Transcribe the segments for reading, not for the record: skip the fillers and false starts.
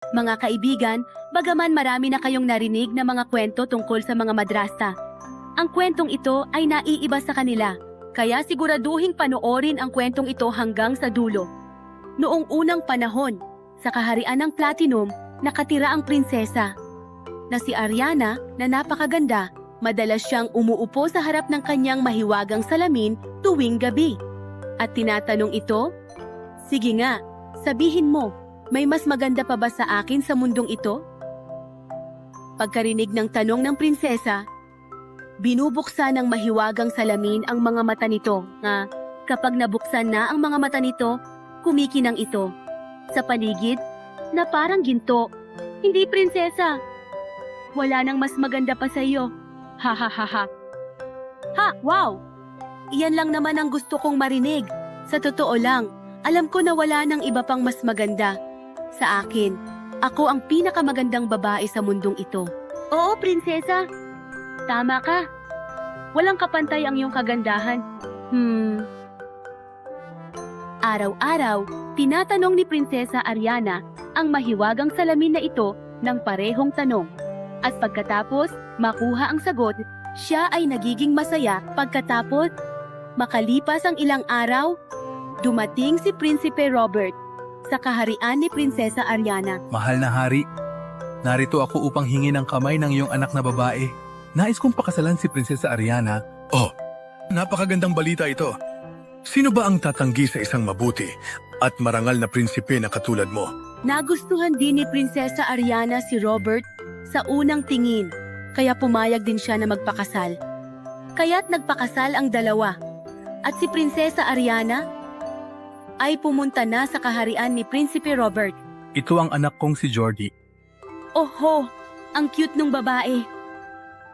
Mga kaibigan, bagaman marami na kayong narinig na mga kwento tungkol sa mga madrasta, ang kwentong ito ay naiiba sa kanila. Kaya siguraduhin panoorin ang kwentong ito hanggang sa dulo. Noong unang panahon, sa kaharian ng Platinum, nakatira ang prinsesa na si Ariana na napakaganda. Madalas siyang umuupo sa harap ng kanyang mahiwagang salamin tuwing gabi. At tinatanong ito, "Sige nga, sabihin mo, may mas maganda pa ba sa akin sa mundong ito?" Pagkarinig ng tanong ng prinsesa, binubuksan ng mahiwagang salamin ang mga mata nito nga kapag nabuksan na ang mga mata nito, kumikinang ito. Sa paligid, na parang ginto. "Hindi, prinsesa. Wala nang mas maganda pa sa iyo. Ha ha ha ha. Ha, wow! Iyan lang naman ang gusto kong marinig. Sa totoo lang, alam ko na wala nang iba pang mas maganda. Sa akin, ako ang pinakamagandang babae sa mundong ito." "Oo, prinsesa. Tama ka. Walang kapantay ang iyong kagandahan." Araw-araw, tinatanong ni Prinsesa Ariana ang mahiwagang salamin na ito ng parehong tanong. At pagkatapos makuha ang sagot, siya ay nagiging masaya. Pagkatapos, makalipas ang ilang araw, dumating si Prinsipe Robert sa kaharian ni Prinsesa Ariana. Mahal na hari, narito ako upang hingi ng kamay ng iyong anak na babae. Nais kong pakasalan si Prinsesa Ariana. Oh, napakagandang balita ito. Sino ba ang tatanggi sa isang mabuti at marangal na prinsipe na katulad mo? Nagustuhan din ni Prinsesa Ariana si Robert sa unang tingin, kaya pumayag din siya na magpakasal. Kaya't nagpakasal ang dalawa. At si Prinsesa Ariana ay pumunta na sa kaharian ni Prinsipe Robert. Ito ang anak kong si Jordi. Oho, ang cute nung babae.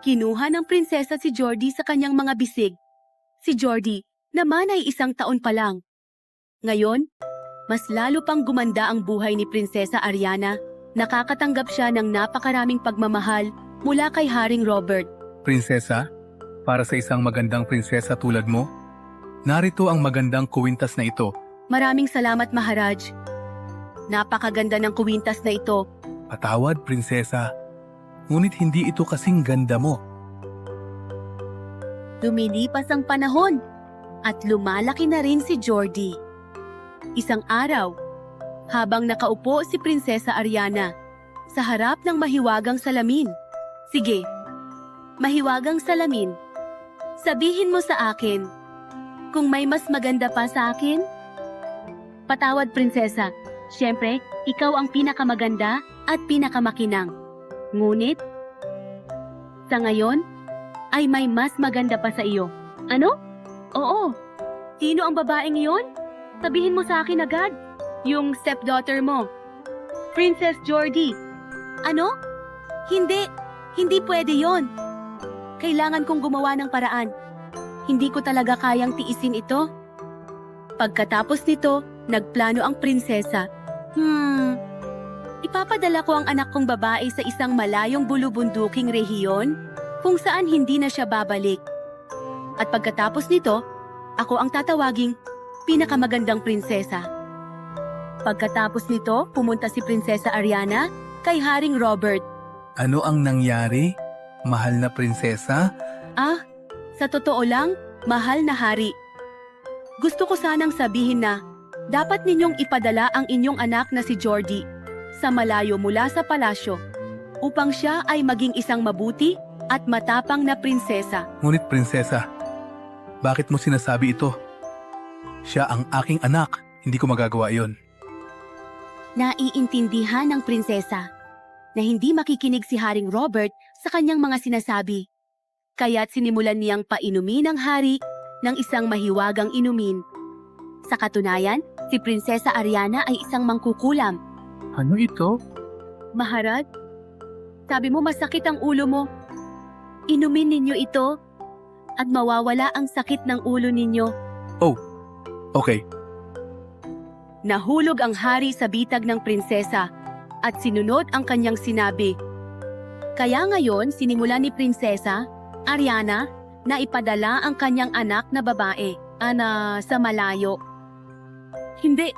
Kinuha ng prinsesa si Jordi sa kanyang mga bisig. Si Jordi naman ay 1 taon pa lang. Ngayon, mas lalo pang gumanda ang buhay ni Prinsesa Ariana. Nakakatanggap siya ng napakaraming pagmamahal mula kay Haring Robert. Prinsesa, para sa isang magandang prinsesa tulad mo, narito ang magandang kuwintas na ito. Maraming salamat, Maharaj. Napakaganda ng kuwintas na ito. Patawad, prinsesa. Ngunit hindi ito kasing ganda mo. Lumilipas ang panahon at lumalaki na rin si Jordi. Isang araw, habang nakaupo si Prinsesa Ariana sa harap ng mahiwagang salamin. "Sige, mahiwagang salamin, sabihin mo sa akin kung may mas maganda pa sa akin?" "Patawad, prinsesa. Siyempre, ikaw ang pinakamaganda at pinakamakinang. Ngunit, sa ngayon, ay may mas maganda pa sa iyo." "Ano? Oo. Sino ang babaeng iyon? Sabihin mo sa akin agad." "Yung stepdaughter mo, Princess Jordi." "Ano? Hindi. Hindi pwede yon. Kailangan kong gumawa ng paraan. Hindi ko talaga kayang tiisin ito." Pagkatapos nito, nagplano ang prinsesa. Ipapadala ko ang anak kong babae sa isang malayong bulubunduking rehiyon kung saan hindi na siya babalik. At pagkatapos nito, ako ang tatawaging pinakamagandang prinsesa." Pagkatapos nito, pumunta si Prinsesa Ariana kay Haring Robert. Ano ang nangyari, mahal na prinsesa? Sa totoo lang, mahal na hari. Gusto ko sanang sabihin na dapat ninyong ipadala ang inyong anak na si Jordi sa malayo mula sa palasyo upang siya ay maging isang mabuti at matapang na prinsesa. Ngunit prinsesa, bakit mo sinasabi ito? Siya ang aking anak, hindi ko magagawa iyon. Naiintindihan ng prinsesa na hindi makikinig si Haring Robert sa kanyang mga sinasabi. Kaya't sinimulan niyang painumin ang hari ng isang mahiwagang inumin. Sa katunayan, si Prinsesa Ariana ay isang mangkukulam. Ano ito? "Maharaj, sabi mo masakit ang ulo mo. Inumin ninyo ito at mawawala ang sakit ng ulo ninyo." Okay, Nahulog ang hari sa bitag ng prinsesa at sinunod ang kanyang sinabi. Kaya ngayon sinimula ni Prinsesa Ariana na ipadala ang kanyang anak na babae, sa malayo. "Hindi,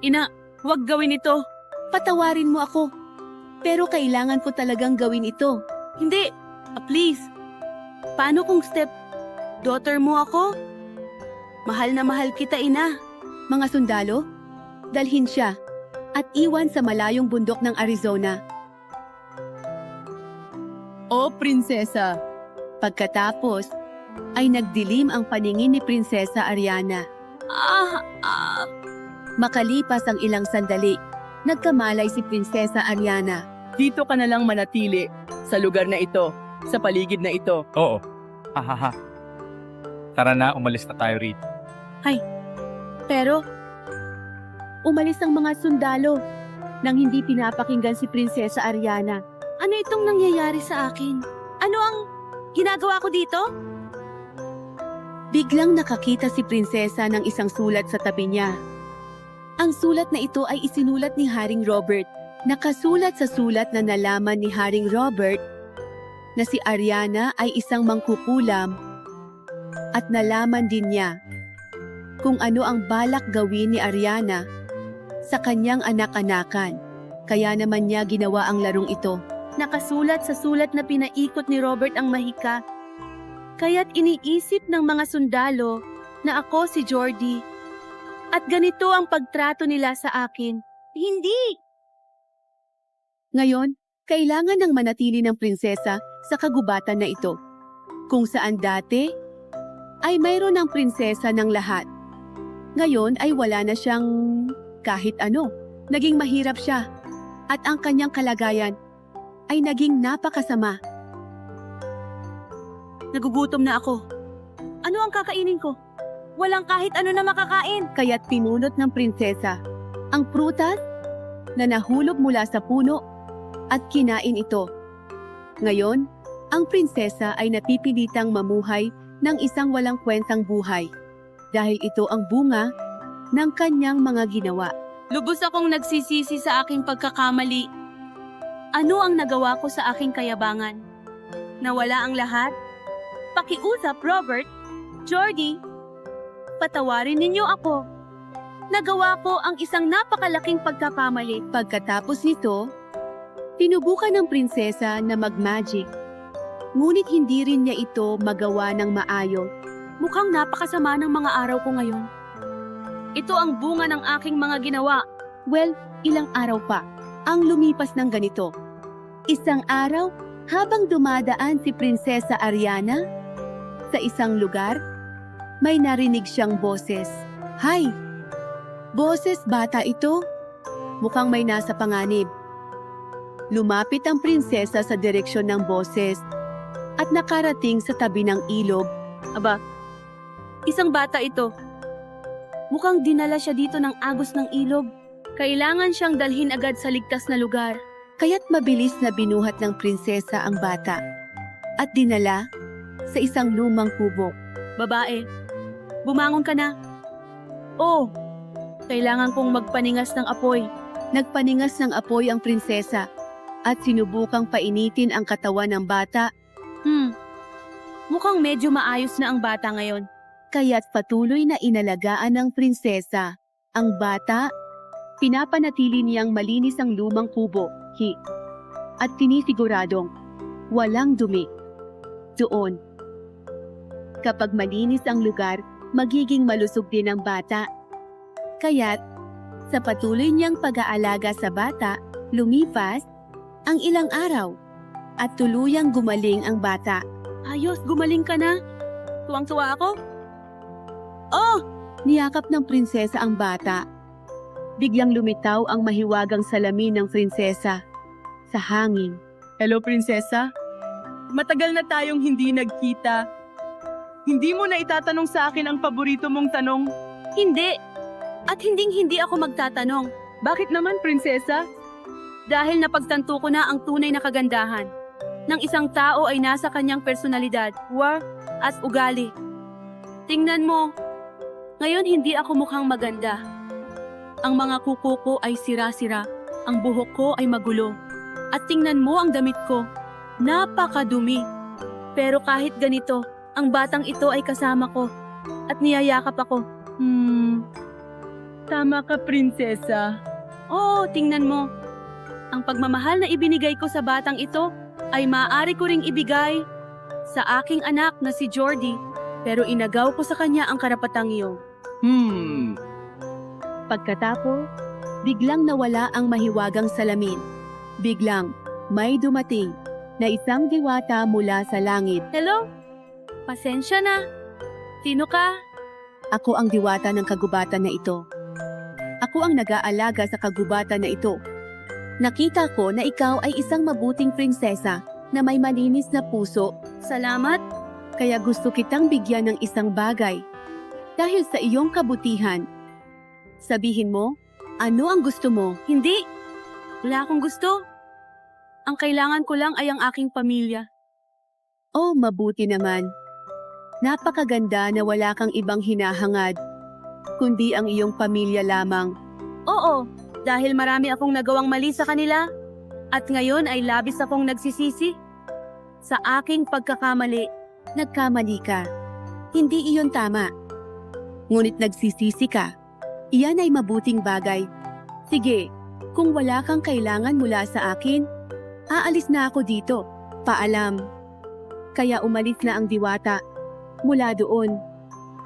ina, huwag gawin ito. Patawarin mo ako. Pero kailangan ko talagang gawin ito. Hindi. Please. Paano kung daughter mo ako? Mahal na mahal kita, ina. Mga sundalo, dalhin siya at iwan sa malayong bundok ng Arizona. O prinsesa. Pagkatapos, ay nagdilim ang paningin ni Prinsesa Ariana. Makalipas ang ilang sandali, nagkamalay si Prinsesa Ariana. Dito ka na lang manatili, sa lugar na ito, sa paligid na ito. Oo. Hahaha. Tara na, umalis na tayo rito. Pero, umalis ang mga sundalo nang hindi pinapakinggan si Prinsesa Ariana. Ano itong nangyayari sa akin? Ano ang ginagawa ko dito? Biglang nakakita si Prinsesa ng isang sulat sa tabi niya. Ang sulat na ito ay isinulat ni Haring Robert. Nakasulat sa sulat na nalaman ni Haring Robert na si Ariana ay isang mangkukulam at nalaman din niya kung ano ang balak gawin ni Ariana sa kanyang anak-anakan. Kaya naman niya ginawa ang larong ito. Nakasulat sa sulat na pinaikot ni Robert ang mahika. Kaya't iniisip ng mga sundalo na ako si Jordy. At ganito ang pagtrato nila sa akin. Hindi! Ngayon, kailangan ng manatili ng prinsesa sa kagubatan na ito. Kung saan dati, ay mayroon ng prinsesa ng lahat. Ngayon ay wala na siyang kahit ano. Naging mahirap siya. At ang kanyang kalagayan ay naging napakasama. Nagugutom na ako. Ano ang kakainin ko? Walang kahit ano na makakain. Kaya't pinunot ng prinsesa ang prutas na nahulog mula sa puno at kinain ito. Ngayon, ang prinsesa ay napipilitang mamuhay ng isang walang kwentang buhay dahil ito ang bunga ng kanyang mga ginawa. Lubos akong nagsisisi sa aking pagkakamali. Ano ang nagawa ko sa aking kayabangan? Nawala ang lahat? Pakiusap, Robert, Jordy, patawarin ninyo ako. Nagawa ko ang isang napakalaking pagkakamali. Pagkatapos nito, tinubukan ng prinsesa na mag-magic. Ngunit hindi rin niya ito magawa ng maayos. Mukhang napakasama ng mga araw ko ngayon. Ito ang bunga ng aking mga ginawa. Well, ilang araw pa ang lumipas ng ganito. Isang araw, habang dumadaan si Prinsesa Ariana sa isang lugar, may narinig siyang boses. Hay! Boses bata ito? Mukhang may nasa panganib. Lumapit ang prinsesa sa direksyon ng boses at nakarating sa tabi ng ilog. Aba, isang bata ito. Mukhang dinala siya dito ng agos ng ilog. Kailangan siyang dalhin agad sa ligtas na lugar. Kaya't mabilis na binuhat ng prinsesa ang bata at dinala sa isang lumang kubo. Babae, bumangon ka na. Oh, kailangan kong magpaningas ng apoy. Nagpaningas ng apoy ang prinsesa at sinubukang painitin ang katawan ng bata. Mukhang medyo maayos na ang bata ngayon. Kaya't patuloy na inalagaan ng prinsesa ang bata. Pinapanatili niyang malinis ang lumang kubo, at tinisiguradong walang dumi doon. Kapag malinis ang lugar, magiging malusog din ang bata. Kaya't, sa patuloy niyang pag-aalaga sa bata, lumipas ang ilang araw at tuluyang gumaling ang bata. Ayos, gumaling ka na? Tuwang-tuwa ako? Oh! Niyakap ng prinsesa ang bata. Biglang lumitaw ang mahiwagang salamin ng prinsesa sa hangin. Hello, prinsesa? Matagal na tayong hindi nagkita. Hindi mo na itatanong sa akin ang paborito mong tanong? Hindi! At hindi ako magtatanong. Bakit naman, prinsesa? Dahil napagtanto ko na ang tunay na kagandahan ng isang tao ay nasa kanyang personalidad, at ugali. Tingnan mo, ngayon hindi ako mukhang maganda. Ang mga kuko ko ay sira-sira, ang buhok ko ay magulo. At tingnan mo ang damit ko, napakadumi. Pero kahit ganito, ang batang ito ay kasama ko at niyayakap ako. Tama ka, prinsesa. Oo, tingnan mo. Ang pagmamahal na ibinigay ko sa batang ito ay maaari ko ring ibigay sa aking anak na si Jordy, pero inagaw ko sa kanya ang karapatang iyon. Pagkatapos, biglang nawala ang mahiwagang salamin. Biglang, may dumating na isang diwata mula sa langit. Hello? Pasensya na. Sino ka? Ako ang diwata ng kagubatan na ito. Ako ang nag-aalaga sa kagubatan na ito. Nakita ko na ikaw ay isang mabuting prinsesa na may malinis na puso. Salamat. Kaya gusto kitang bigyan ng isang bagay. Dahil sa iyong kabutihan. Sabihin mo, ano ang gusto mo? Hindi. Wala akong gusto. Ang kailangan ko lang ay ang aking pamilya. Oh, mabuti naman. Napakaganda na wala kang ibang hinahangad, kundi ang iyong pamilya lamang. Oo, dahil marami akong nagawang mali sa kanila, at ngayon ay labis akong nagsisisi. Sa aking pagkakamali, nagkamali ka. Hindi iyon tama. Ngunit nagsisisi ka. Iyan ay mabuting bagay. Sige, kung wala kang kailangan mula sa akin, aalis na ako dito. Paalam. Kaya umalis na ang diwata. Mula doon,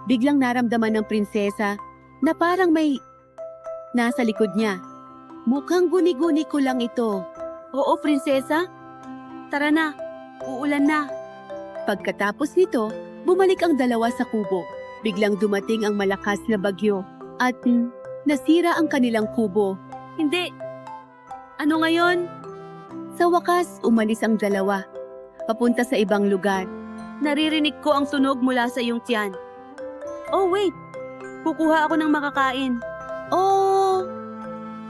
biglang naramdaman ng prinsesa na parang may nasa likod niya. Mukhang guni-guni ko lang ito. Oo, prinsesa. Tara na, uulan na. Pagkatapos nito, bumalik ang dalawa sa kubo. Biglang dumating ang malakas na bagyo at nasira ang kanilang kubo. Hindi. Ano ngayon? Sa wakas, umalis ang dalawa. Papunta sa ibang lugar. Naririnig ko ang tunog mula sa iyong tiyan. Oh, wait. Kukuha ako ng makakain. Oh!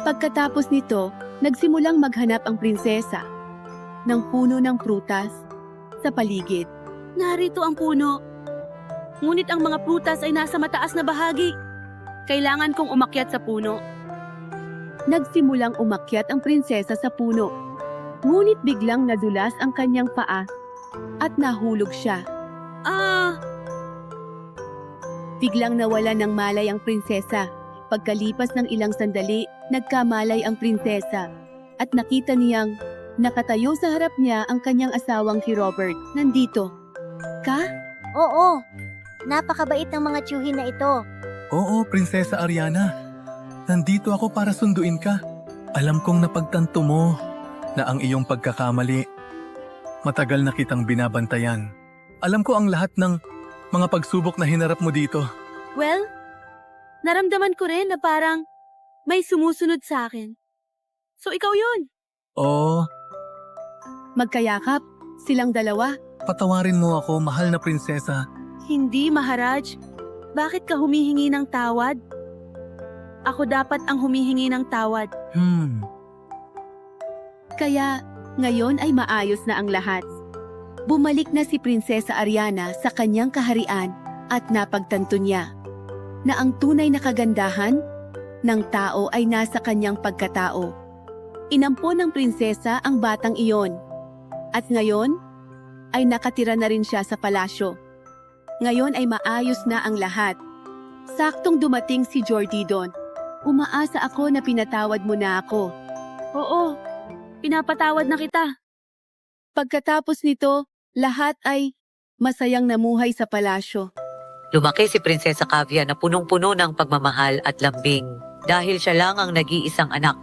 Pagkatapos nito, nagsimulang maghanap ang prinsesa ng puno ng prutas sa paligid. Narito ang puno. Ngunit ang mga prutas ay nasa mataas na bahagi. Kailangan kong umakyat sa puno. Nagsimulang umakyat ang prinsesa sa puno. Ngunit biglang nadulas ang kanyang paa at nahulog siya. Biglang nawala ng malay ang prinsesa. Pagkalipas ng ilang sandali, nagkamalay ang prinsesa at nakita niyang nakatayo sa harap niya ang kanyang asawang si Robert. Nandito. Ka? Oo, napakabait ng mga tiyuhin na ito. Oo, Prinsesa Ariana. Nandito ako para sunduin ka. Alam kong napagtanto mo na ang iyong pagkakamali. Matagal na kitang binabantayan. Alam ko ang lahat ng mga pagsubok na hinarap mo dito. Well, naramdaman ko rin na parang may sumusunod sa akin. So ikaw yun. Oo, Magkayakap, silang dalawa. patawarin mo ako, mahal na prinsesa. Hindi, Maharaj. Bakit ka humihingi ng tawad? Ako dapat ang humihingi ng tawad. Kaya, ngayon ay maayos na ang lahat. Bumalik na si Prinsesa Ariana sa kanyang kaharian at napagtanto niya na ang tunay na kagandahan ng tao ay nasa kanyang pagkatao. Inampon ng prinsesa ang batang iyon at ngayon ay nakatira na rin siya sa palasyo. Ngayon ay maayos na ang lahat. Saktong dumating si Jordy doon. Umaasa ako na pinatawad mo na ako. Oo, pinapatawad na kita. Pagkatapos nito, lahat ay masayang namuhay sa palasyo. Lumaki si Prinsesa Kavya na punong-puno ng pagmamahal at lambing. Dahil siya lang ang nag-iisang anak,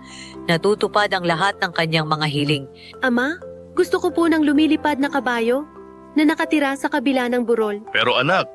natutupad ang lahat ng kanyang mga hiling. Ama, gusto ko po ng lumilipad na kabayo na nakatira sa kabila ng burol. Pero anak,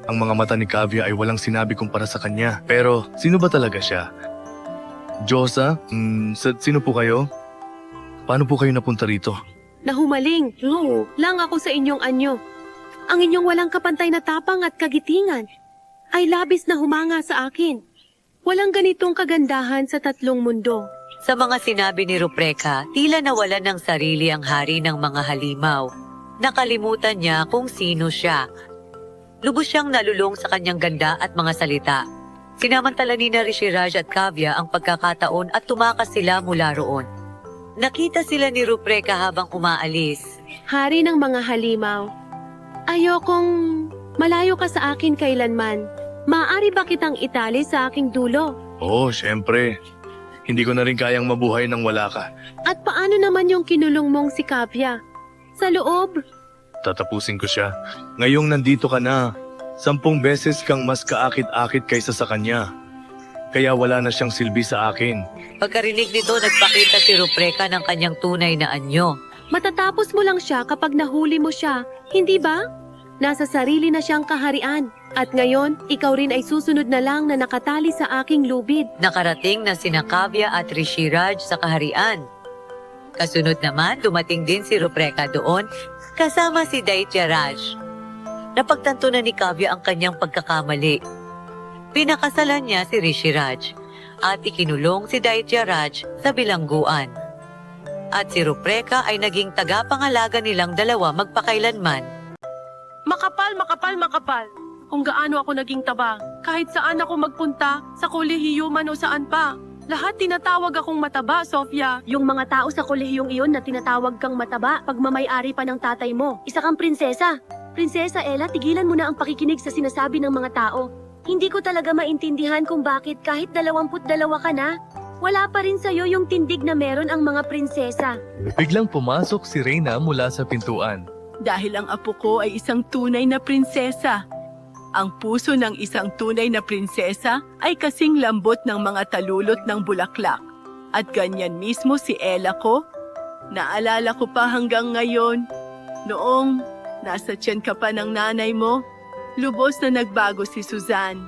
Ang mga mata ni Kavya ay walang sinabi kumpara sa kanya. Pero sino ba talaga siya? Diyosa? Sino po kayo? Paano po kayo napunta rito? Nahumaling, lang ako sa inyong anyo. Ang inyong walang kapantay na tapang at kagitingan ay labis na humanga sa akin. Walang ganitong kagandahan sa tatlong mundo. Sa mga sinabi ni Rupreca, tila nawalan ng sarili ang hari ng mga halimaw. Nakalimutan niya kung sino siya. Lubos siyang nalulung sa kanyang ganda at mga salita. Sinamantala ni Rishiraj at Kavya ang pagkakataon at tumakas sila mula roon. Nakita sila ni Rupreca habang umaalis. Hari ng mga halimaw, ayokong malayo ka sa akin kailanman. Maaari ba kitang itali sa aking dulo? Oo, syempre. Hindi ko na rin kayang mabuhay nang wala ka. At paano naman yung kinulong mong si Kavya? Sa loob? Tatapusin ko siya. Ngayong nandito ka na, 10 beses kang mas kaakit-akit kaysa sa kanya. Kaya wala na siyang silbi sa akin. Pagkarinig nito, nagpakita si Rupreca ng kanyang tunay na anyo. Matatapos mo lang siya kapag nahuli mo siya, hindi ba? Nasa sarili na siyang kaharian. At ngayon, ikaw rin ay susunod na lang na nakatali sa aking lubid. Nakarating na sina Kavya at Rishiraj sa kaharian. Kasunod naman, dumating din si Rupreca doon, kasama si Daityaraj. Napagtanto na ni Kavya ang kanyang pagkakamali. Pinakasalan niya si Rishiraj at ikinulong si Daityaraj sa bilangguan. At si Rupreca ay naging tagapangalaga nilang dalawa magpakailanman. Makapal. Kung gaano ako naging taba, kahit saan ako magpunta, sa kolehiyo man o saan pa. Lahat tinatawag akong mataba, Sofia. Yung mga tao sa kolehiyong iyon na tinatawag kang mataba, pagmamay-ari pa ng tatay mo. Isa kang prinsesa. Prinsesa Ella, tigilan mo na ang pakikinig sa sinasabi ng mga tao. Hindi ko talaga maintindihan kung bakit kahit 22 ka na, wala pa rin sa'yo yung tindig na meron ang mga prinsesa. Biglang pumasok si Reyna mula sa pintuan. Dahil ang apo ko ay isang tunay na prinsesa. Ang puso ng isang tunay na prinsesa ay kasing lambot ng mga talulot ng bulaklak. At ganyan mismo si Ella ko. Naalala ko pa hanggang ngayon, noong nasa tiyan ka pa ng nanay mo, lubos na nagbago si Suzanne.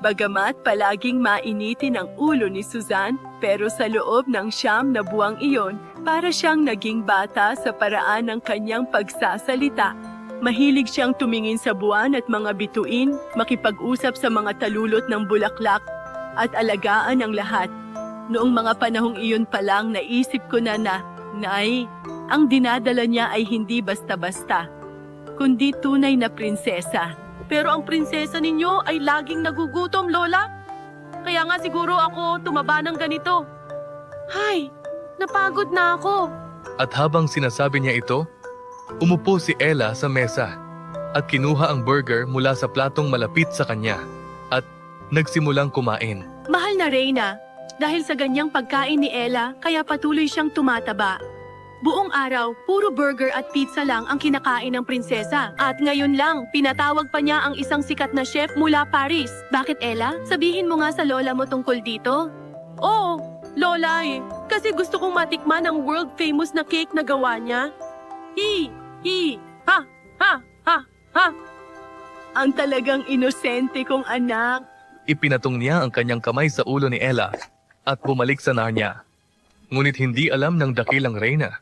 Bagamat palaging mainitin ang ulo ni Suzanne, pero sa loob ng 9 na buwang iyon, para siyang naging bata sa paraan ng kanyang pagsasalita. Mahilig siyang tumingin sa buwan at mga bituin, makipag-usap sa mga talulot ng bulaklak, at alagaan ang lahat. Noong mga panahong iyon pa lang naisip ko na Nay, ang dinadala niya ay hindi basta-basta, kundi tunay na prinsesa. Pero ang prinsesa ninyo ay laging nagugutom, Lola. Kaya nga siguro ako tumaba ng ganito. Hay, napagod na ako. At habang sinasabi niya ito, umupo si Ella sa mesa at kinuha ang burger mula sa platong malapit sa kanya at nagsimulang kumain. Mahal na Reyna, dahil sa ganyang pagkain ni Ella, kaya patuloy siyang tumataba. Buong araw, puro burger at pizza lang ang kinakain ng prinsesa. At ngayon lang, pinatawag pa niya ang isang sikat na chef mula Paris. Bakit, Ella? Sabihin mo nga sa lola mo tungkol dito. Oo, Lola kasi gusto kong matikman ang world-famous na cake na gawa niya. Ha. Ang talagang inosente kong anak. Ipinatong niya ang kanyang kamay sa ulo ni Ella at bumalik sa Narnia. Ngunit hindi alam ng dakilang Reyna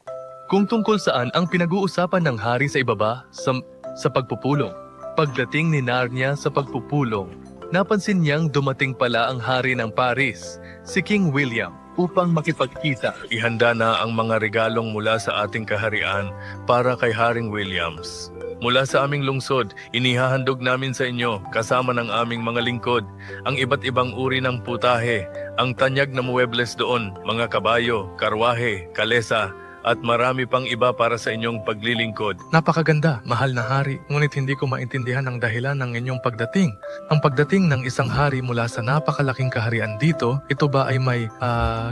kung tungkol saan ang pinag-uusapan ng hari sa ibaba sa pagpupulong. Pagdating ni Narnia sa pagpupulong, napansin niyang dumating pala ang hari ng Paris, si King William, upang makipagkita. Ihanda na ang mga regalong mula sa ating kaharian para kay Haring Williams. Mula sa aming lungsod, inihahandog namin sa inyo, kasama ng aming mga lingkod, ang iba't ibang uri ng putahe, ang tanyag na muebles doon, mga kabayo, karwahe, kalesa, at marami pang iba para sa inyong paglilingkod. Napakaganda, mahal na hari, ngunit hindi ko maintindihan ang dahilan ng inyong pagdating. Ang pagdating ng isang hari mula sa napakalaking kaharian dito, ito ba ay may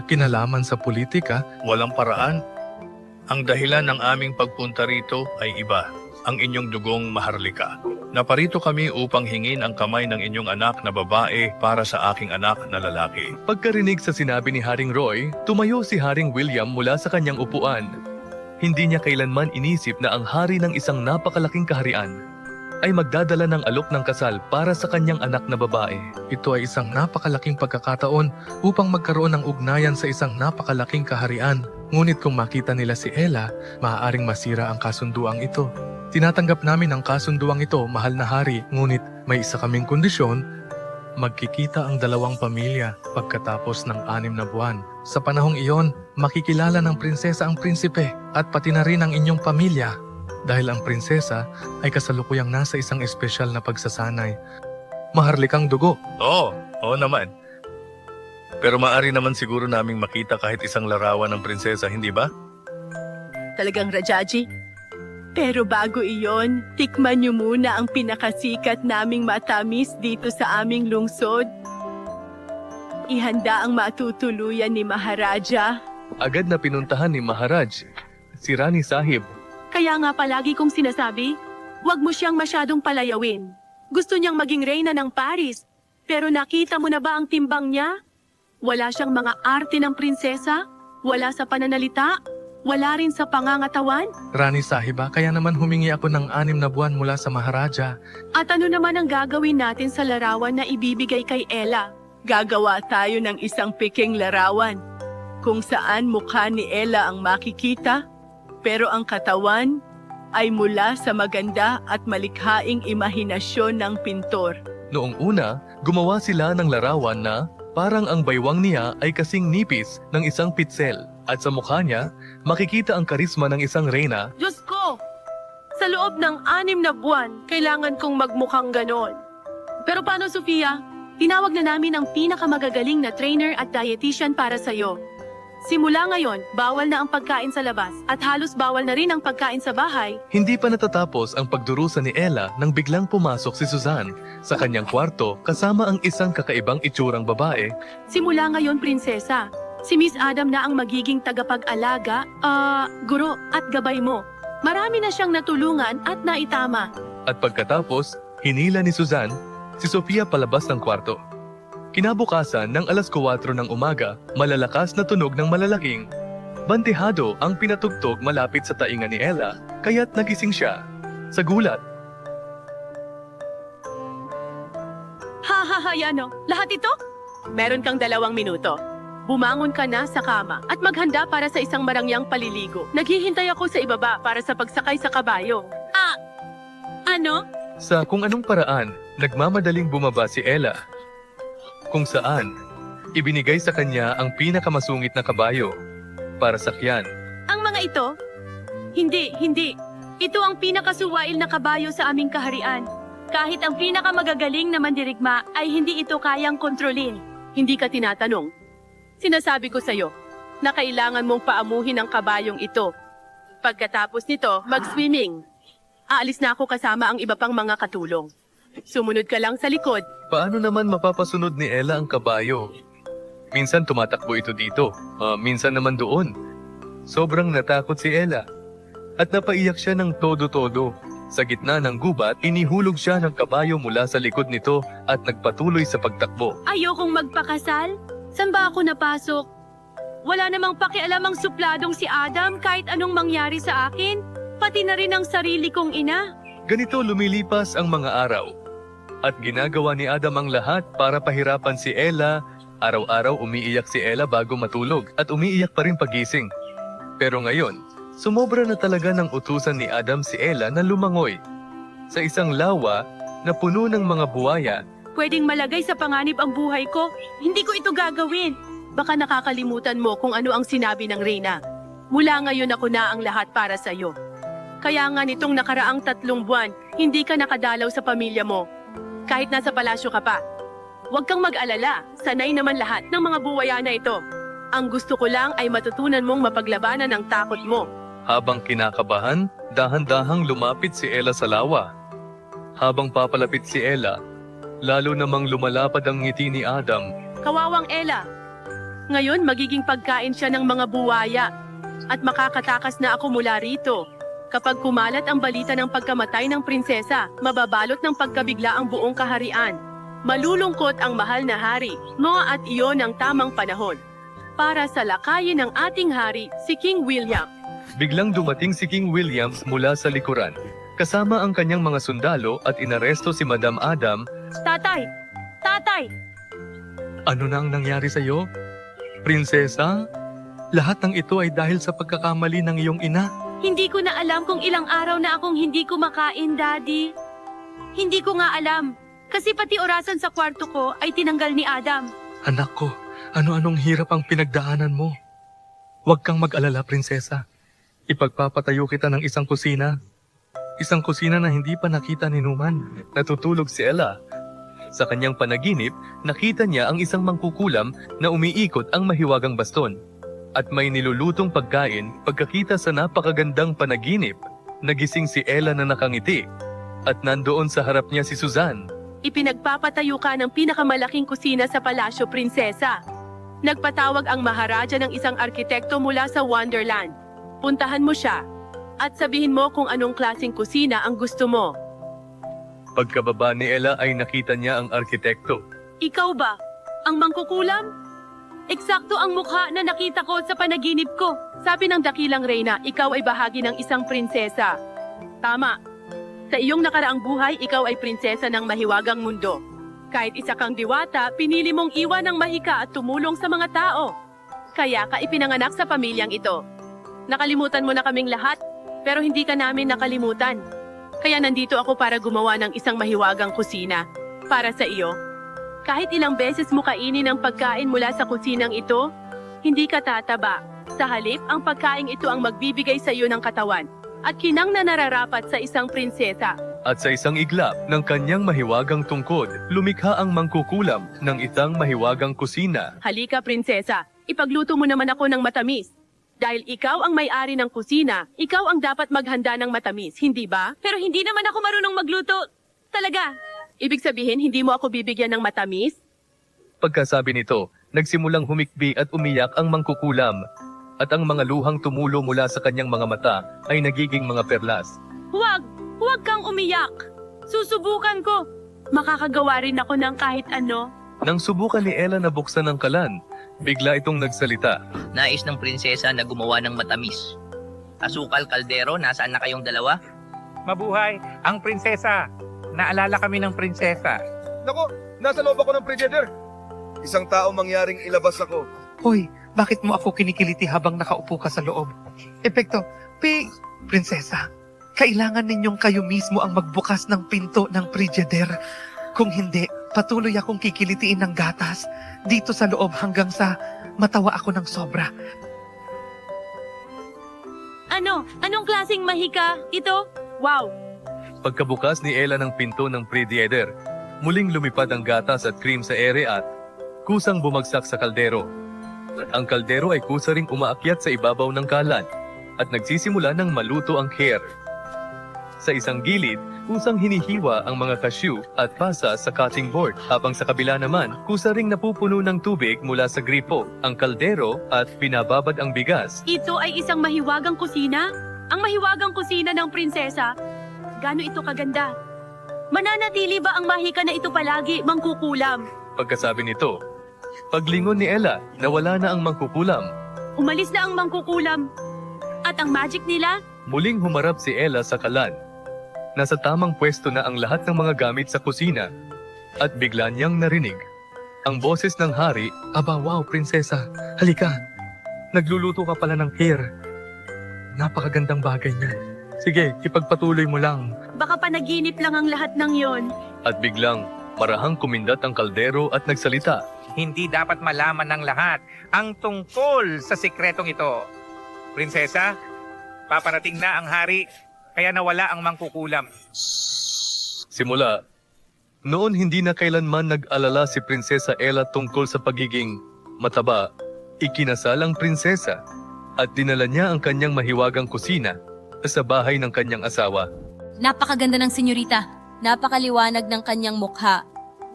kinalaman sa politika? Walang paraan. Ang dahilan ng aming pagpunta rito ay iba. Ang inyong dugong maharlika. Naparito kami upang hingin ang kamay ng inyong anak na babae para sa aking anak na lalaki. Pagkarinig sa sinabi ni Haring Roy, tumayo si Haring William mula sa kanyang upuan. Hindi niya kailanman inisip na ang hari ng isang napakalaking kaharian ay magdadala ng alok ng kasal para sa kanyang anak na babae. Ito ay isang napakalaking pagkakataon upang magkaroon ng ugnayan sa isang napakalaking kaharian. Ngunit kung makita nila si Ella, maaaring masira ang kasunduang ito. Tinatanggap namin ang kasunduang ito, mahal na hari, ngunit may isa kaming kondisyon: magkikita ang dalawang pamilya pagkatapos ng 6 na buwan. Sa panahong iyon, makikilala ng prinsesa ang prinsipe at pati na rin ang inyong pamilya. Dahil ang prinsesa ay kasalukuyang nasa isang espesyal na pagsasanay. Maharlikang dugo. Oo naman. Pero maaari naman siguro naming makita kahit isang larawan ng prinsesa, hindi ba? Talagang Rajaji? Pero bago iyon, tikman niyo muna ang pinakasikat naming matamis dito sa aming lungsod. Ihanda ang matutuluyan ni Maharaja. Agad na pinuntahan ni Maharaj, si Rani Sahib. Kaya nga palagi kong sinasabi, huwag mo siyang masyadong palayawin. Gusto niyang maging reyna ng Paris. Pero nakita mo na ba ang timbang niya? Wala siyang mga arte ng prinsesa, wala sa pananalita, wala rin sa pangangatawan. Rani Sahiba, kaya naman humingi ako ng 6 na buwan mula sa Maharaja. At ano naman ang gagawin natin sa larawan na ibibigay kay Ella? Gagawa tayo ng isang piking larawan kung saan mukha ni Ella ang makikita, pero ang katawan ay mula sa maganda at malikhaing imahinasyon ng pintor. Noong una, gumawa sila ng larawan na parang ang baywang niya ay kasing nipis ng isang pitsel at sa mukha niya makikita ang karisma ng isang reyna. Diyos ko! Sa loob ng 6 na buwan, kailangan kong magmukhang ganon. Pero paano, Sofia? Tinawag na namin ang pinakamagagaling na trainer at dietitian para sa'yo. Simula ngayon, bawal na ang pagkain sa labas at halos bawal na rin ang pagkain sa bahay. Hindi pa natatapos ang pagdurusa ni Ella nang biglang pumasok si Suzanne sa kanyang kwarto kasama ang isang kakaibang itsurang babae. Simula ngayon, prinsesa, si Miss Adam na ang magiging tagapag-alaga, guro at gabay mo. Marami na siyang natulungan at naitama. At pagkatapos, hinila ni Suzanne si Sofia palabas ng kwarto. Kinabukasan ng 4:00 ng umaga, malalakas na tunog ng malalaking bandehado ang pinatugtog malapit sa tainga ni Ella, kaya't nagising siya. Sa gulat, Yano, lahat ito? Meron kang 2 minuto. Bumangon ka na sa kama at maghanda para sa isang marangyang paliligo. Naghihintay ako sa ibaba para sa pagsakay sa kabayo. Ano? sa kung anong paraan, nagmamadaling bumaba si Ella. Kung saan, ibinigay sa kanya ang pinakamasungit na kabayo para sakyan. Ang mga ito? Hindi. Ito ang pinakasuwail na kabayo sa aming kaharian. Kahit ang pinakamagagaling na mandirigma ay hindi ito kayang kontrolin. Hindi ka tinatanong. Sinasabi ko sa'yo na kailangan mong paamuhin ang kabayong ito. Pagkatapos nito, mag-swimming. Aalis na ako kasama ang iba pang mga katulong. Sumunod ka lang sa likod. Paano naman mapapasunod ni Ella ang kabayo? Minsan tumatakbo ito dito, minsan naman doon. Sobrang natakot si Ella. At napaiyak siya ng todo-todo. Sa gitna ng gubat, inihulog siya ng kabayo mula sa likod nito at nagpatuloy sa pagtakbo. Ayokong magpakasal? Saan ba ako napasok? Wala namang pakialam ang supladong si Adam kahit anong mangyari sa akin, pati na rin ang sarili kong ina. Ganito lumilipas ang mga araw. At ginagawa ni Adam ang lahat para pahirapan si Ella. Araw-araw umiiyak si Ella bago matulog at umiiyak pa rin pagising. Pero ngayon, sumobra na talaga ng utusan ni Adam si Ella na lumangoy sa isang lawa na puno ng mga buwaya. Pwedeng malagay sa panganib ang buhay ko. Hindi ko ito gagawin. Baka nakakalimutan mo kung ano ang sinabi ng Reyna. Mula ngayon ako na ang lahat para sa iyo. Kaya nga nitong nakaraang 3 buwan, hindi ka nakadalaw sa pamilya mo. Kahit nasa palasyo ka pa. Huwag kang mag-alala, sanay naman lahat ng mga buwaya na ito. Ang gusto ko lang ay matutunan mong mapaglabanan ang takot mo. Habang kinakabahan, dahan-dahang lumapit si Ella sa lawa. Habang papalapit si Ella, lalo namang lumalapad ang ngiti ni Adam. Kawawang Ella. Ngayon magiging pagkain siya ng mga buwaya. At makakatakas na ako mula rito. Kapag kumalat ang balita ng pagkamatay ng prinsesa, mababalot ng pagkabigla ang buong kaharian. Malulungkot ang mahal na hari, at iyon ang tamang panahon. Para sa lakayin ng ating hari, si King William. Biglang dumating si King Williams mula sa likuran. kasama ang kanyang mga sundalo at inaresto si Madam Adam. Tatay! Tatay! Ano na ang nangyari sa iyo? Prinsesa? Lahat ng ito ay dahil sa pagkakamali ng iyong ina. Hindi ko na alam kung ilang araw na akong hindi kumakain, Daddy. Hindi ko nga alam. Kasi pati orasan sa kwarto ko ay tinanggal ni Adam. Anak ko, ano-anong hirap ang pinagdaanan mo? Huwag kang mag-alala, prinsesa. Ipagpapatayo kita ng isang kusina. Isang kusina na hindi pa nakita ni Numan. Natutulog si Ella. Sa kanyang panaginip, nakita niya ang isang mangkukulam na umiikot ang mahiwagang baston. At may nilulutong pagkain pagkakita sa napakagandang panaginip. Nagising si Ella na nakangiti. At nandoon sa harap niya si Suzanne. Ipinagpapatayo ka ng pinakamalaking kusina sa palasyo, prinsesa. Nagpatawag ang maharaja ng isang arkitekto mula sa Wonderland. Puntahan mo siya at sabihin mo kung anong klaseng kusina ang gusto mo. Pagkababa ni Ella ay nakita niya ang arkitekto. Ikaw ba? Ang mangkukulam? Eksakto ang mukha na nakita ko sa panaginip ko. Sabi ng dakilang reyna, ikaw ay bahagi ng isang prinsesa. Tama. Sa iyong nakaraang buhay, ikaw ay prinsesa ng mahiwagang mundo. Kahit isa kang diwata, pinili mong iwan ng mahika at tumulong sa mga tao. Kaya ka ipinanganak sa pamilyang ito. Nakalimutan mo na kaming lahat, pero hindi ka namin nakalimutan. Kaya nandito ako para gumawa ng isang mahiwagang kusina. Para sa iyo. Kahit ilang beses mo kainin ang pagkain mula sa kusinang ito, hindi ka tataba. Sa halip, ang pagkain ito ang magbibigay sa iyo ng katawan. At kinang na nararapat sa isang prinsesa. At sa isang iglap ng kanyang mahiwagang tungkod, lumikha ang mangkukulam ng isang mahiwagang kusina. Halika, prinsesa. Ipagluto mo naman ako ng matamis. Dahil ikaw ang may-ari ng kusina, ikaw ang dapat maghanda ng matamis, hindi ba? Pero hindi naman ako marunong magluto. Talaga. Ibig sabihin, hindi mo ako bibigyan ng matamis? Pagkasabi nito, nagsimulang humikbi at umiyak ang mangkukulam. At ang mga luhang tumulo mula sa kanyang mga mata ay nagiging mga perlas. Huwag! Huwag kang umiyak. Susubukan ko. Makakagawa rin ako ng kahit ano. Nang subukan ni Ella na buksan ang kalan, bigla itong nagsalita. Nais ng prinsesa na gumawa ng matamis. Asukal, kaldero, nasaan na kayong dalawa? Mabuhay ang prinsesa. Naalala kami ng prinsesa. Nako, nasa loob ako ng Predator. Isang tao mangyaring ilabas ako. Hoy, bakit mo ako kinikiliti habang nakaupo ka sa loob? Epekto, prinsesa, kailangan ninyong kayo mismo ang magbukas ng pinto ng Frigidaire. Kung hindi, patuloy akong kikilitiin ng gatas dito sa loob hanggang sa matawa ako ng sobra. Ano? Anong klaseng mahika? Ito? Wow! Pagkabukas ni Ella ng pinto ng Predator, muling lumipad ang gatas at cream sa ere at kusang bumagsak sa kaldero. Ang kaldero ay kusa ring umaakyat sa ibabaw ng kalan at nagsisimula ng maluto ang kher. Sa isang gilid, kusang hinihiwa ang mga cashew at pasa sa cutting board, habang sa kabila naman, kusa ring napupuno ng tubig mula sa gripo, ang kaldero at pinababad ang bigas. Ito ay isang mahiwagang kusina? Ang mahiwagang kusina ng prinsesa? Gaano ito kaganda? Mananatili ba ang mahika na ito palagi, mangkukulam? Pagkasabi nito, paglingon ni Ella, nawala na ang mangkukulam. Umalis na ang mangkukulam. At ang magic nila? Muling humarap si Ella sa kalan. Nasa tamang pwesto na ang lahat ng mga gamit sa kusina at bigla niyang narinig ang boses ng hari. Aba, wow, prinsesa, halika. Nagluluto ka pala ng kher. Napakagandang bagay niya. Sige, ipagpatuloy mo lang. Baka panaginip lang ang lahat ng yon. At biglang marahang kumindat ang kaldero at nagsalita. Hindi dapat malaman ng lahat ang tungkol sa sikretong ito. Prinsesa, paparating na ang hari, kaya nawala ang mangkukulam. Simula, noon hindi na kailanman nag-alala si Prinsesa Ella tungkol sa pagiging mataba. Ikinasal ang prinsesa at dinala niya ang kanyang mahiwagang kusina sa bahay ng kanyang asawa. Napakaganda ng senyorita. Napakaliwanag ng kanyang mukha.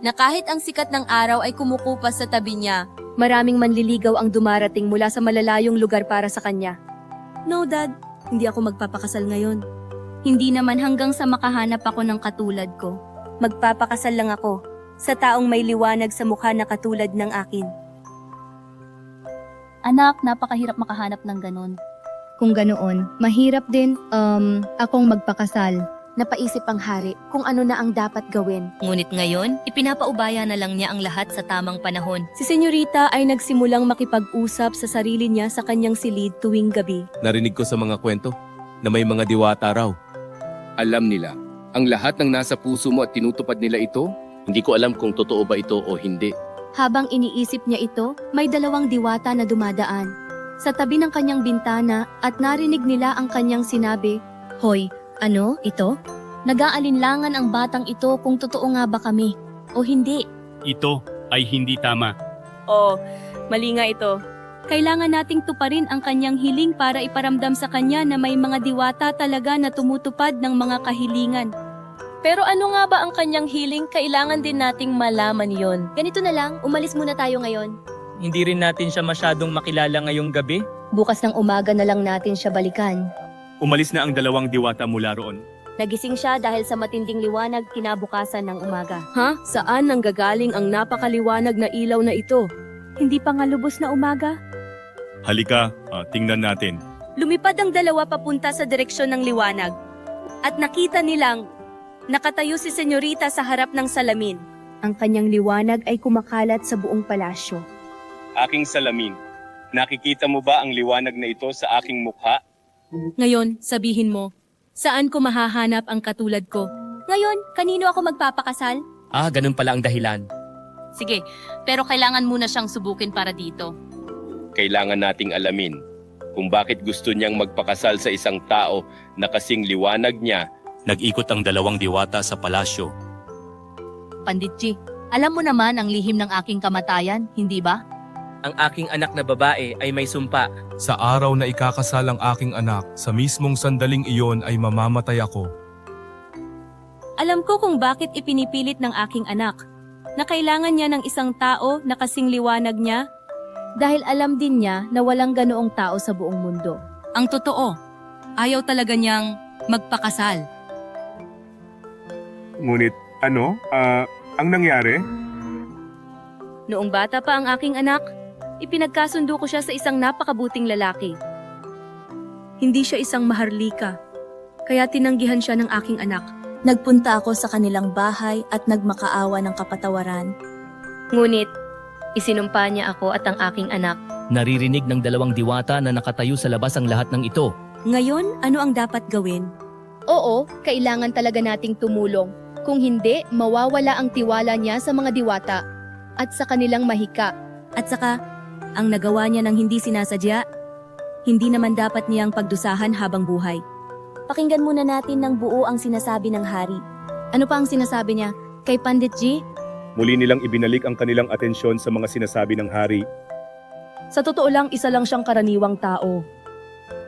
Na kahit ang sikat ng araw ay kumukupas sa tabi niya, maraming manliligaw ang dumarating mula sa malalayong lugar para sa kanya. No, Dad. Hindi ako magpapakasal ngayon. Hindi naman hanggang sa makahanap ako ng katulad ko. Magpapakasal lang ako sa taong may liwanag sa mukha na katulad ng akin. Anak, napakahirap makahanap ng ganun. Kung ganoon, mahirap din, akong magpakasal. Napaisip ang hari kung ano na ang dapat gawin. Ngunit ngayon, ipinapaubaya na lang niya ang lahat sa tamang panahon. Si Senyorita ay nagsimulang makipag-usap sa sarili niya sa kanyang silid tuwing gabi. Narinig ko sa mga kwento na may mga diwata raw. Alam nila ang lahat ng nasa puso mo at tinutupad nila ito? Hindi ko alam kung totoo ba ito o hindi. Habang iniisip niya ito, may 2 diwata na dumadaan sa tabi ng kanyang bintana at narinig nila ang kanyang sinabi, "Hoy, ano ito? Nag-aalinlangan ang batang ito kung totoo nga ba kami o hindi." Ito ay hindi tama. Oh, mali nga ito. Kailangan nating tuparin ang kanyang hiling para iparamdam sa kanya na may mga diwata talaga na tumutupad ng mga kahilingan. Pero ano nga ba ang kanyang hiling? Kailangan din nating malaman yon. Ganito na lang, umalis muna tayo ngayon. Hindi rin natin siya masyadong makilala ngayong gabi. Bukas ng umaga na lang natin siya balikan. Umalis na ang 2 diwata mula roon. Nagising siya dahil sa matinding liwanag kinabukasan ng umaga. Ha? Saan nanggagaling ang napakaliwanag na ilaw na ito? Hindi pa nga lubos na umaga. Halika, tingnan natin. Lumipad ang 2 papunta sa direksyon ng liwanag. At nakita nilang nakatayo si Senyorita sa harap ng salamin. Ang kanyang liwanag ay kumakalat sa buong palasyo. Aking salamin, nakikita mo ba ang liwanag na ito sa aking mukha? Ngayon, sabihin mo, saan ko mahahanap ang katulad ko? Ngayon, kanino ako magpapakasal? Ganun pala ang dahilan. Sige, pero kailangan muna siyang subukin para dito. Kailangan nating alamin kung bakit gusto niyang magpakasal sa isang tao na kasing liwanag niya. Nag-ikot ang 2 diwata sa palasyo. Panditji, alam mo naman ang lihim ng aking kamatayan, hindi ba? Ang aking anak na babae ay may sumpa. Sa araw na ikakasal ang aking anak, sa mismong sandaling iyon ay mamamatay ako. Alam ko kung bakit ipinipilit ng aking anak na kailangan niya ng isang tao na kasing liwanag niya. Dahil alam din niya na walang ganoong tao sa buong mundo. Ang totoo, ayaw talaga niyang magpakasal. Ngunit ang nangyari? Noong bata pa ang aking anak, ipinagkasundo ko siya sa isang napakabuting lalaki. Hindi siya isang maharlika, kaya tinanggihan siya ng aking anak. Nagpunta ako sa kanilang bahay at nagmakaawa ng kapatawaran. Ngunit, isinumpa niya ako at ang aking anak. Naririnig ng 2 diwata na nakatayo sa labas ang lahat ng ito. Ngayon, ano ang dapat gawin? Oo, kailangan talaga nating tumulong. Kung hindi, mawawala ang tiwala niya sa mga diwata at sa kanilang mahika. At saka, ang nagawa niya ng hindi sinasadya, hindi naman dapat niyang pagdusahan habang buhay. Pakinggan muna natin ng buo ang sinasabi ng hari. Ano pa ang sinasabi niya? Kay Panditji? Muli nilang ibinalik ang kanilang atensyon sa mga sinasabi ng hari. Sa totoo lang, isa lang siyang karaniwang tao.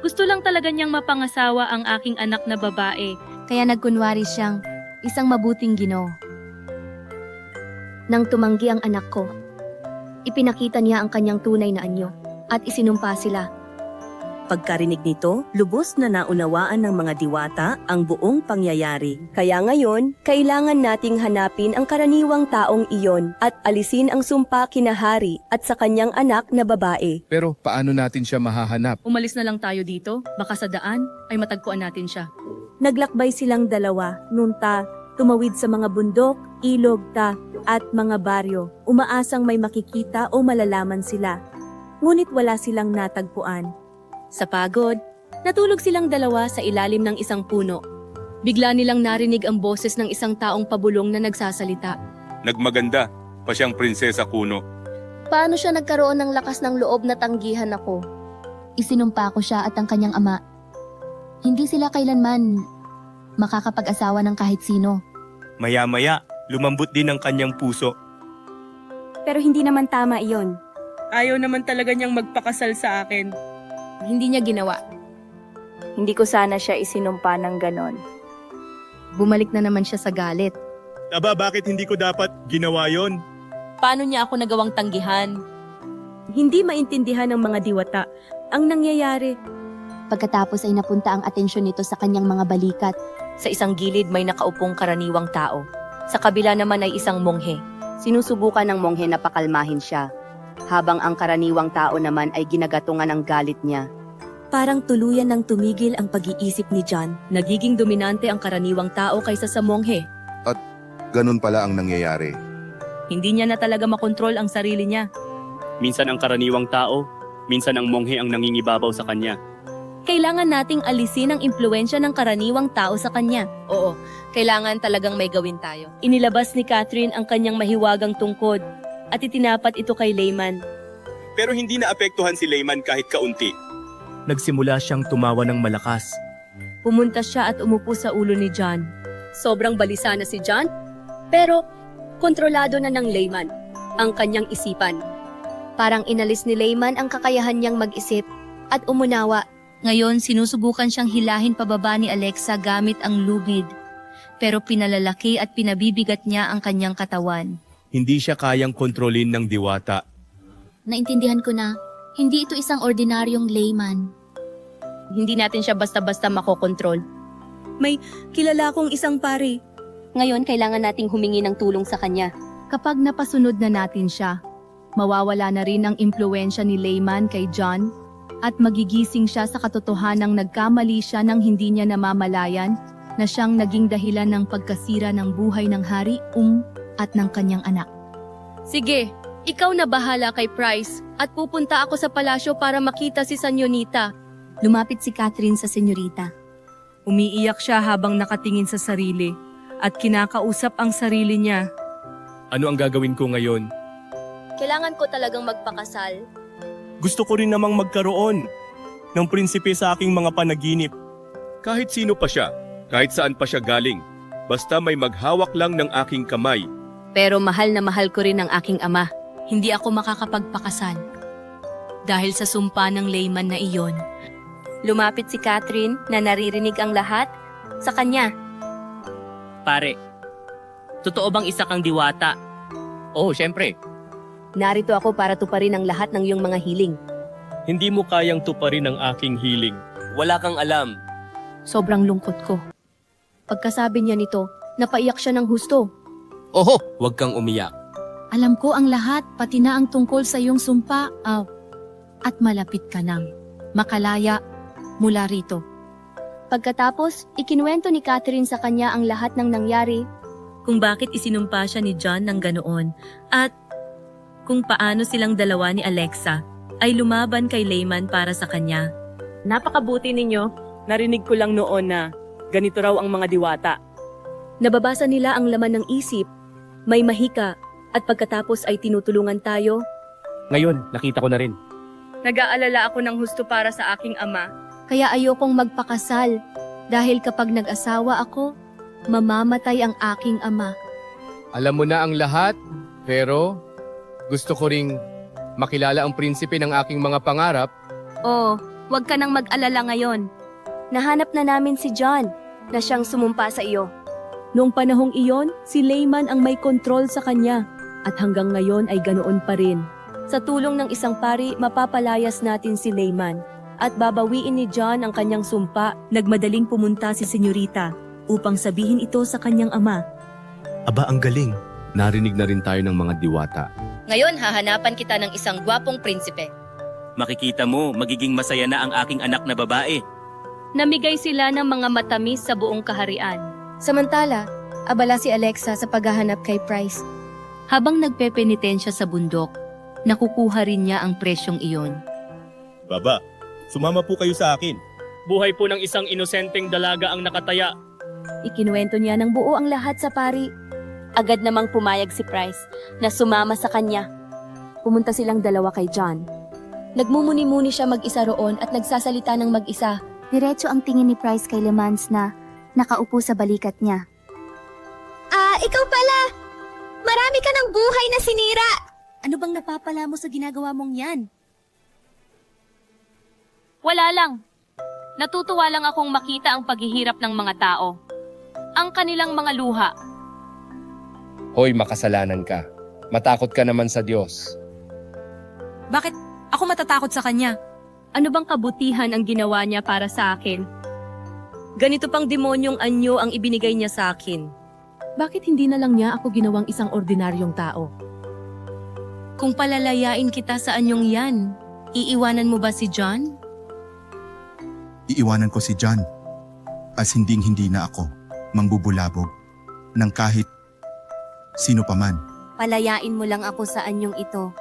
Gusto lang talaga niyang mapangasawa ang aking anak na babae. Kaya nagkunwari siyang isang mabuting Ginoo. Nang tumanggi ang anak ko, ipinakita niya ang kanyang tunay na anyo at isinumpa sila. Pagkarinig nito, lubos na naunawaan ng mga diwata ang buong pangyayari. Kaya ngayon, kailangan nating hanapin ang karaniwang taong iyon at alisin ang sumpa kina hari at sa kanyang anak na babae. Pero paano natin siya mahahanap? Umalis na lang tayo dito, baka sa daan ay matagpuan natin siya. Naglakbay silang 2, nunta, tumawid sa mga bundok, ilog, at mga baryo, umaasang may makikita o malalaman sila. Ngunit wala silang natagpuan. Sa pagod, natulog silang 2 sa ilalim ng isang puno. Bigla nilang narinig ang boses ng isang taong pabulong na nagsasalita. Nagmaganda pa siyang Prinsesa Kuno. Paano siya nagkaroon ng lakas ng loob na tanggihan ako? Isinumpa ko siya at ang kanyang ama. Hindi sila kailanman makakapag-asawa ng kahit sino. Maya-maya, lumambot din ang kanyang puso. Pero hindi naman tama iyon. Ayaw naman talaga niyang magpakasal sa akin. Hindi niya ginawa. Hindi ko sana siya isinumpa ng ganon. Bumalik na naman siya sa galit. Aba, bakit hindi ko dapat ginawa yon? Paano niya ako nagawang tanggihan? Hindi maintindihan ng mga diwata ang nangyayari. Pagkatapos ay napunta ang atensyon nito sa kanyang mga balikat. Sa isang gilid may nakaupong karaniwang tao. Sa kabila naman ay isang monghe. Sinusubukan ng monghe na pakalmahin siya, habang ang karaniwang tao naman ay ginagatungan ng galit niya. Parang tuluyan ng tumigil ang pag-iisip ni John. Nagiging dominante ang karaniwang tao kaysa sa monghe. Ganun pala ang nangyayari. Hindi niya na talaga makontrol ang sarili niya. Minsan ang karaniwang tao, minsan ang monghe ang nangingibabaw sa kanya. Kailangan nating alisin ang impluensya ng karaniwang tao sa kanya. Oo, kailangan talagang may gawin tayo. Inilabas ni Catherine ang kanyang mahiwagang tungkod at itinapat ito kay Layman. Pero hindi naapektuhan si Layman kahit kaunti. Nagsimula siyang tumawa ng malakas. Pumunta siya at umupo sa ulo ni John. Sobrang balisa na si John, pero kontrolado na ng Layman ang kanyang isipan. Parang inalis ni Layman ang kakayahan niyang mag-isip at umunawa. Ngayon, sinusubukan siyang hilahin pababa ni Alexa gamit ang lubid. Pero pinalalaki at pinabibigat niya ang kanyang katawan. Hindi siya kayang kontrolin ng diwata. Naintindihan ko na, hindi ito isang ordinaryong Layman. Hindi natin siya basta-basta makokontrol. May kilala kong isang pari. Ngayon, kailangan nating humingi ng tulong sa kanya. Kapag napasunod na natin siya, mawawala na rin ang impluensya ni Layman kay John at magigising siya sa katotohanang nagkamali siya nang hindi niya namamalayan na siyang naging dahilan ng pagkasira ng buhay ng hari at ng kanyang anak. Sige, ikaw na bahala kay Price at pupunta ako sa palasyo para makita si Senyonita. Lumapit si Catherine sa senyorita. Umiiyak siya habang nakatingin sa sarili at kinakausap ang sarili niya. Ano ang gagawin ko ngayon? Kailangan ko talagang magpakasal. Gusto ko rin namang magkaroon ng prinsipe sa aking mga panaginip. Kahit sino pa siya, kahit saan pa siya galing, basta may maghawak lang ng aking kamay. Pero mahal na mahal ko rin ang aking ama. Hindi ako makakapagpakasal. Dahil sa sumpa ng Layman na iyon. Lumapit si Catherine na naririnig ang lahat sa kanya. Pare, totoo bang isa kang diwata? Oo, syempre. Narito ako para tuparin ang lahat ng iyong mga hiling. Hindi mo kayang tuparin ang aking hiling. Wala kang alam. Sobrang lungkot ko. Pagkasabi niya nito, napaiyak siya ng husto. Oho, huwag kang umiyak. Alam ko ang lahat, pati na ang tungkol sa iyong sumpa. At malapit ka nang makalaya mula rito. Pagkatapos, ikinuwento ni Catherine sa kanya ang lahat ng nangyari. Kung bakit isinumpa siya ni John ng ganoon at kung paano silang dalawa ni Alexa ay lumaban kay Layman para sa kanya. Napakabuti ninyo. Narinig ko lang noon na ganito raw ang mga diwata. Nababasa nila ang laman ng isip, may mahika, at pagkatapos ay tinutulungan tayo. Ngayon, nakita ko na rin. Nag-aalala ako ng husto para sa aking ama. Kaya ayokong magpakasal dahil kapag nag-asawa ako, mamamatay ang aking ama. Alam mo na ang lahat, pero gusto ko ring makilala ang prinsipe ng aking mga pangarap. Oh, huwag ka nang mag-alala ngayon. Nahanap na namin si John na siyang sumumpa sa iyo. Noong panahong iyon, si Layman ang may kontrol sa kanya at hanggang ngayon ay ganoon pa rin. Sa tulong ng isang pari, mapapalayas natin si Layman at babawiin ni John ang kanyang sumpa. Nagmadaling pumunta si Senyorita upang sabihin ito sa kanyang ama. Aba, ang galing. Narinig na rin tayo ng mga diwata. Ngayon, hahanapan kita ng isang gwapong prinsipe. Makikita mo, magiging masaya na ang aking anak na babae. Namigay sila ng mga matamis sa buong kaharian. Samantala, abala si Alexa sa paghahanap kay Price. Habang nagpepenitensya sa bundok, nakukuha rin niya ang presyong iyon. Baba, sumama po kayo sa akin. Buhay po ng isang inosenteng dalaga ang nakataya. Ikinuwento niya ng buo ang lahat sa pari. Agad namang pumayag si Price na sumama sa kanya. Pumunta silang dalawa kay John. Nagmumuni-muni siya mag-isa roon at nagsasalita ng mag-isa. Diretso ang tingin ni Price kay Lemans na nakaupo sa balikat niya. Ikaw pala! Marami ka ng buhay na sinira! Ano bang napapala mo sa ginagawa mong yan? Wala lang. Natutuwa lang akong makita ang paghihirap ng mga tao. Ang kanilang mga luha. Hoy, makasalanan ka. Matakot ka naman sa Diyos. Bakit ako matatakot sa kanya? Ano bang kabutihan ang ginawa niya para sa akin? Ganito pang demonyong anyo ang ibinigay niya sa akin. Bakit hindi na lang niya ako ginawang isang ordinaryong tao? Kung palalayain kita sa anyong yan, iiwanan mo ba si John? Iiwanan ko si John. As hinding-hindi na ako mangbubulabog ng kahit sino pa man. Palayain mo lang ako sa anyong ito.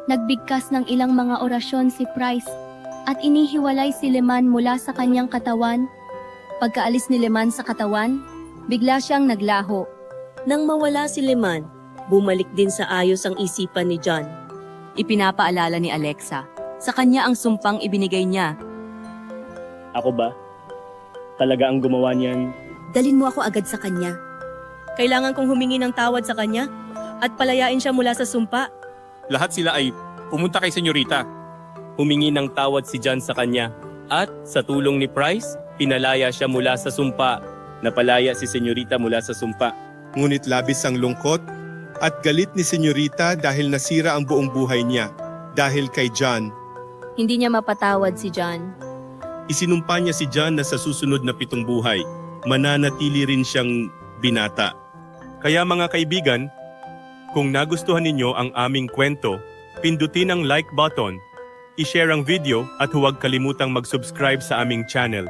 Nagbigkas ng ilang mga orasyon si Price at inihiwalay si Leman mula sa kanyang katawan. Pagkaalis ni Leman sa katawan, bigla siyang naglaho. Nang mawala si Leman, bumalik din sa ayos ang isipan ni John. Ipinapaalala ni Alexa. Sa kanya ang sumpang ibinigay niya. Ako ba? Talaga ang gumawa niyan? Dalin mo ako agad sa kanya. Kailangan kong humingi ng tawad sa kanya at palayain siya mula sa sumpa. Lahat sila ay pumunta kay Senyorita. Humingi ng tawad si John sa kanya. At sa tulong ni Price, pinalaya siya mula sa sumpa. Napalaya si Senyorita mula sa sumpa. Ngunit labis ang lungkot at galit ni Senyorita dahil nasira ang buong buhay niya dahil kay John. Hindi niya mapatawad si John. Isinumpa niya si John na sa susunod na 7 buhay, mananatili rin siyang binata. Kaya mga kaibigan, kung nagustuhan ninyo ang aming kwento, pindutin ang like button, i-share ang video at huwag kalimutang mag-subscribe sa aming channel.